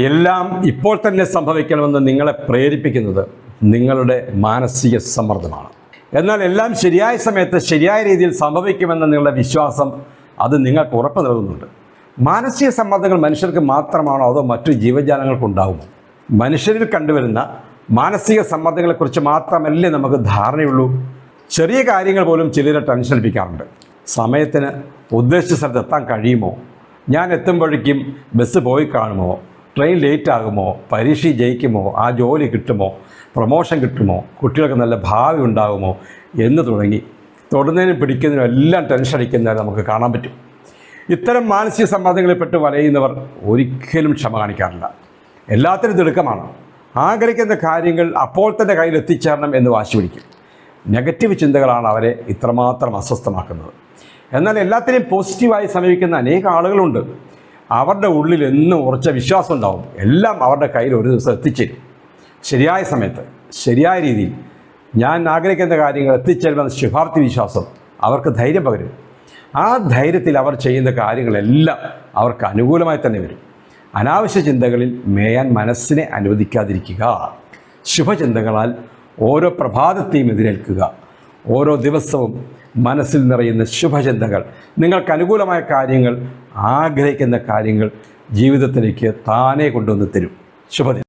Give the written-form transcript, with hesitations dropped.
എല്ലാം ഇപ്പോൾ തന്നെ സംഭവിക്കണമെന്ന് നിങ്ങളെ പ്രേരിപ്പിക്കുന്നത് നിങ്ങളുടെ മാനസിക സമ്മർദ്ദമാണ്. എന്നാൽ എല്ലാം ശരിയായ സമയത്ത് ശരിയായ രീതിയിൽ സംഭവിക്കുമെന്ന നിങ്ങളുടെ വിശ്വാസം അത് നിങ്ങൾക്ക് ഉറപ്പ് നൽകുന്നുണ്ട്. മാനസിക സമ്മർദ്ദങ്ങൾ മനുഷ്യർക്ക് മാത്രമാണോ അതോ മറ്റു ജീവജാലങ്ങൾക്കുണ്ടാകുമോ? മനുഷ്യരിൽ കണ്ടുവരുന്ന മാനസിക സമ്മർദ്ദങ്ങളെക്കുറിച്ച് മാത്രമല്ലേ നമുക്ക് ധാരണയുള്ളൂ. ചെറിയ കാര്യങ്ങൾ പോലും ചിലരെ ടെൻഷൻ അടിപ്പിക്കാറുണ്ട്. സമയത്തിന് ഉദ്ദേശിച്ച സ്ഥലത്ത് എത്താൻ കഴിയുമോ? ഞാൻ എത്തുമ്പോഴേക്കും ബസ് പോയി കാണുമോ? ട്രെയിൻ ലേറ്റ് ആകുമോ? പരീക്ഷ ജയിക്കുമോ? ആ ജോലി കിട്ടുമോ? പ്രൊമോഷൻ കിട്ടുമോ? കുട്ടികൾക്ക് നല്ല ഭാവി ഉണ്ടാകുമോ? എന്ന് തുടങ്ങി തൊടുന്നതിനും പിടിക്കുന്നതിനും എല്ലാം ടെൻഷൻ അടിക്കുന്നവരെ നമുക്ക് കാണാൻ പറ്റും. ഇത്തരം മാനസിക സമ്മർദ്ദങ്ങളിൽപ്പെട്ട് വലയുന്നവർ ഒരിക്കലും ക്ഷമ കാണിക്കാറില്ല. എല്ലാത്തിനും തിടുക്കമാണ്. ആഗ്രഹിക്കുന്ന കാര്യങ്ങൾ അപ്പോൾ തന്നെ കയ്യിൽ എത്തിച്ചേരണം എന്ന് വാശി പിടിക്കും. നെഗറ്റീവ് ചിന്തകളാണ് അവരെ ഇത്രമാത്രം അസ്വസ്ഥമാക്കുന്നത്. എന്നാൽ എല്ലാത്തിനെയും പോസിറ്റീവായി സമീപിക്കുന്ന അനേക ആളുകളുണ്ട്. അവരുടെ ഉള്ളിൽ എന്നും ഉറച്ച വിശ്വാസം ഉണ്ടാവും. എല്ലാം അവരുടെ കയ്യിൽ ഒരു ദിവസം എത്തിച്ചേരും. ശരിയായ സമയത്ത് ശരിയായ രീതിയിൽ ഞാൻ ആഗ്രഹിക്കുന്ന കാര്യങ്ങൾ എത്തിച്ചേരുമെന്ന ശുഭാപ്തി വിശ്വാസം അവർക്ക് ധൈര്യം പകരും. ആ ധൈര്യത്തിൽ അവർ ചെയ്യുന്ന കാര്യങ്ങളെല്ലാം അവർക്ക് അനുകൂലമായി തന്നെ വരും. അനാവശ്യ ചിന്തകളിൽ മേയാൻ മനസ്സിനെ അനുവദിക്കാതിരിക്കുക. ശുഭചിന്തകളാൽ ഓരോ പ്രഭാതത്തെയും എതിരേൽക്കുക. ഓരോ ദിവസവും മനസ്സിൽ നിറയുന്ന ശുഭചിന്തകൾ നിങ്ങൾക്ക് അനുകൂലമായ കാര്യങ്ങൾ, ആഗ്രഹിക്കുന്ന കാര്യങ്ങൾ ജീവിതത്തിലേക്ക് താനേ കൊണ്ടുവന്ന് തരും. ശുഭദിനം.